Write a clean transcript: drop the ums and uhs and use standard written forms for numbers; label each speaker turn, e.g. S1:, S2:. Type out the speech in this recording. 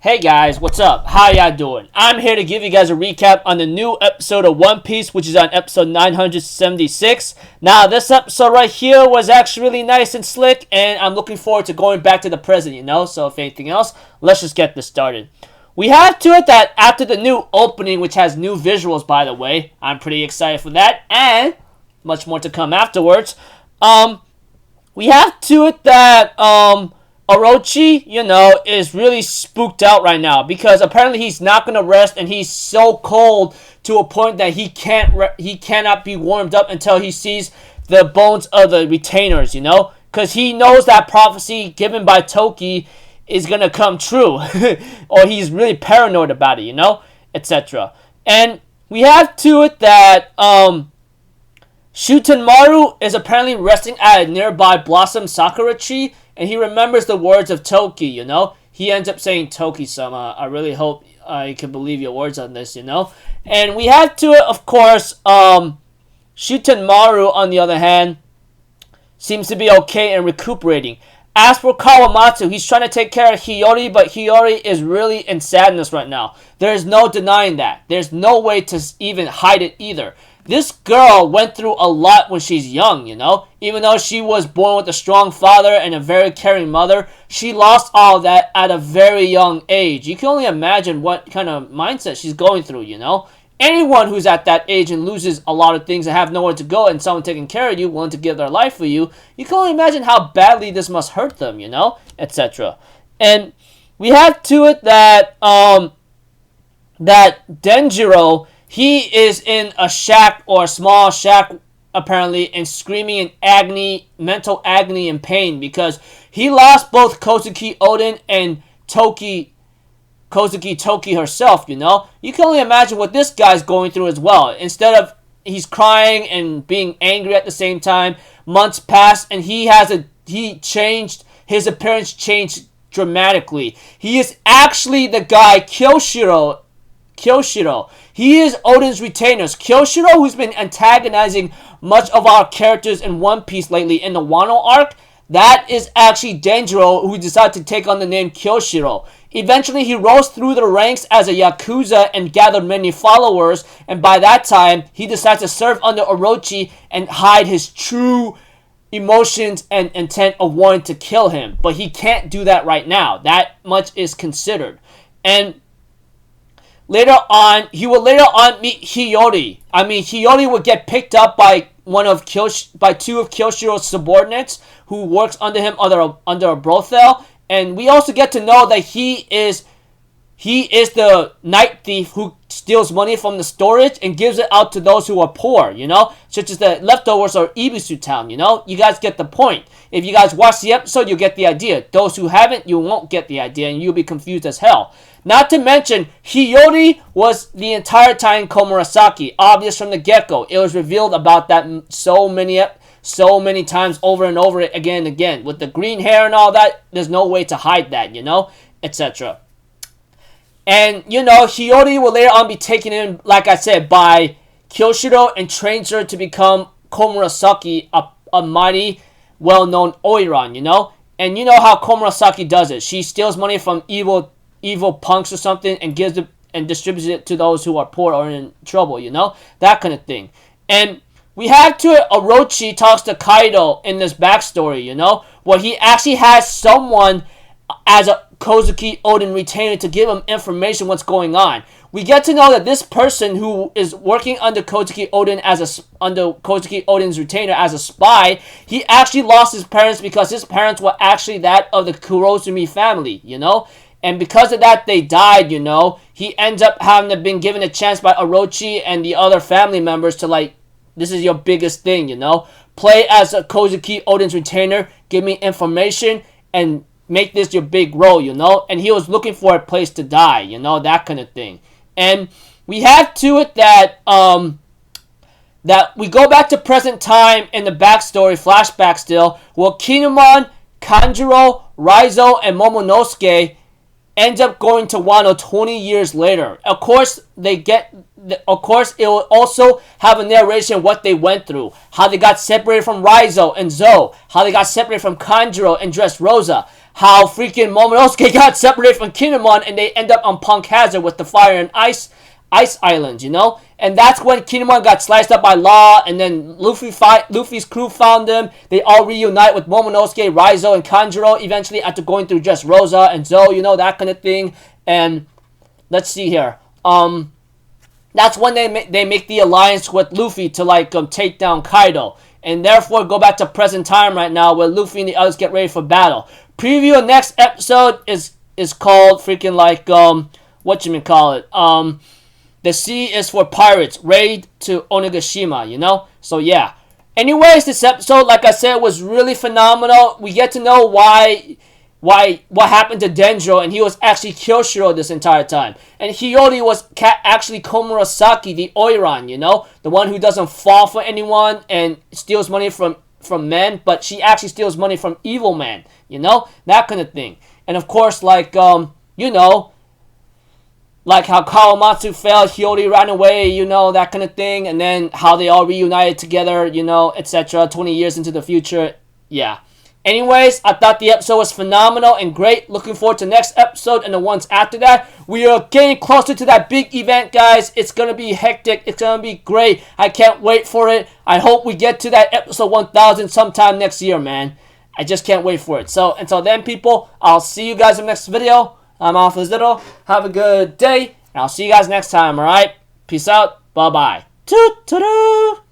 S1: Hey guys, what's up? How y'all doing? I'm here to give you guys a recap on the new episode of One Piece, which is on episode 976. Now, this episode right here was actually really nice and slick, and I'm looking forward to going back to the present, So if anything else, let's just get this started. We have to it that after the new opening, which has new visuals, by the way, I'm pretty excited for that, and much more to come afterwards. We have to it that, Orochi, is really spooked out right now because apparently he's not going to rest and he's so cold to a point that he cannot be warmed up until he sees the bones of the retainers, because he knows that prophecy given by Toki is going to come true or he's really paranoid about it, etc. And we have to it that Shutenmaru is apparently resting at a nearby blossom sakura tree, and he remembers the words of Toki, He ends up saying, Toki-sama, I really hope I can believe your words on this, And we have to it, of course, Shutenmaru, on the other hand, seems to be okay and recuperating. As for Kawamatsu, he's trying to take care of Hiyori, but Hiyori is really in sadness right now. There's no denying that. There's no way to even hide it either. This girl went through a lot when she's young, Even though she was born with a strong father and a very caring mother, she lost all that at a very young age. You can only imagine what kind of mindset she's going through, Anyone who's at that age and loses a lot of things and have nowhere to go and someone taking care of you, willing to give their life for you, you can only imagine how badly this must hurt them, etc. And we have to it that, that Denjiro, he is in a shack or a small shack, apparently, and screaming in agony, mental agony and pain because he lost both Kozuki Oden and Kozuki Toki herself, You can only imagine what this guy's going through as well. Instead of he's crying and being angry at the same time, months pass and his appearance changed dramatically. He is actually the guy Kyoshiro. He is Oden's retainers. Kyoshiro, who's been antagonizing much of our characters in One Piece lately in the Wano arc, that is actually Denjiro, who decided to take on the name Kyoshiro. Eventually, he rose through the ranks as a Yakuza and gathered many followers, and by that time, he decided to serve under Orochi and hide his true emotions and intent of wanting to kill him. But he can't do that right now. That much is considered. And later on, he will later on meet Hiyori. Hiyori will get picked up by two of Kyoshiro's subordinates who works under him under a brothel. And we also get to know that he is the night thief who steals money from the storage and gives it out to those who are poor, such as the leftovers or Ibisu Town, You guys get the point. If you guys watch the episode, you'll get the idea. Those who haven't, you won't get the idea, and you'll be confused as hell. Not to mention, Hiyori was the entire time Komurasaki, obvious from the get-go. It was revealed about that so many times over and over again and again. With the green hair and all that, there's no way to hide that, etc. And, Hiyori will later on be taken in, like I said, by Kyoshiro and trains her to become Komurasaki, a mighty, well-known Oiran, And you know how Komurasaki does it. She steals money from evil punks or something and gives it and distributes it to those who are poor or in trouble, That kind of thing. And we have to it, Orochi talks to Kaido in this backstory, where he actually has someone as a Kozuki Oden retainer to give him information what's going on. We get to know that this person who is working under Kozuki Oden's retainer as a spy, he actually lost his parents because his parents were actually that of the Kurozumi family, And because of that, they died, He ends up having been given a chance by Orochi and the other family members to, this is your biggest thing, Play as a Kozuki Oden's retainer, give me information, and make this your big role, And he was looking for a place to die, that kind of thing. And we have to it that, that we go back to present time in the backstory, flashback still, where Kinemon, Kanjuro, Raizo, and Momonosuke ends up going to Wano 20 years later. Of course, they get of course, it will also have a narration of what they went through, how they got separated from Raizo and Zou, how they got separated from Kanjuro and Dressrosa, how freaking Momonosuke got separated from Kinemon and they end up on Punk Hazard with the Fire and Ice Islands, you know? And that's when Kinemon got sliced up by Law, and then Luffy's crew found them. They all reunite with Momonosuke, Raizo, and Kanjuro eventually after going through Dressrosa and Zou, you know, that kind of thing. And let's see here. That's when they make the alliance with Luffy to like take down Kaido, and therefore go back to present time right now where Luffy and the others get ready for battle. Preview of next episode is called freaking like whatchamacallit. The C is for pirates, raid to Onigashima, you know? So yeah. Anyways, this episode, like I said, was really phenomenal. We get to know what happened to Denjiro, and he was actually Kyoshiro this entire time. And Hiyori was actually Komurasaki, the Oiran, you know? The one who doesn't fall for anyone and steals money from men, but she actually steals money from evil men, you know? That kind of thing. And of course, like, you know, like how Kawamatsu fell, Hiyori ran away, you know, that kind of thing. And then how they all reunited together, you know, etc. 20 years into the future. Yeah. Anyways, I thought the episode was phenomenal and great. Looking forward to next episode and the ones after that. We are getting closer to that big event, guys. It's going to be hectic. It's going to be great. I can't wait for it. I hope we get to that episode 1000 sometime next year, man. I just can't wait for it. So, until then, people, I'll see you guys in the next video. I'm Alpha Zitto. Have a good day. And I'll see you guys next time, alright? Peace out. Bye-bye. Toot-toot-toot.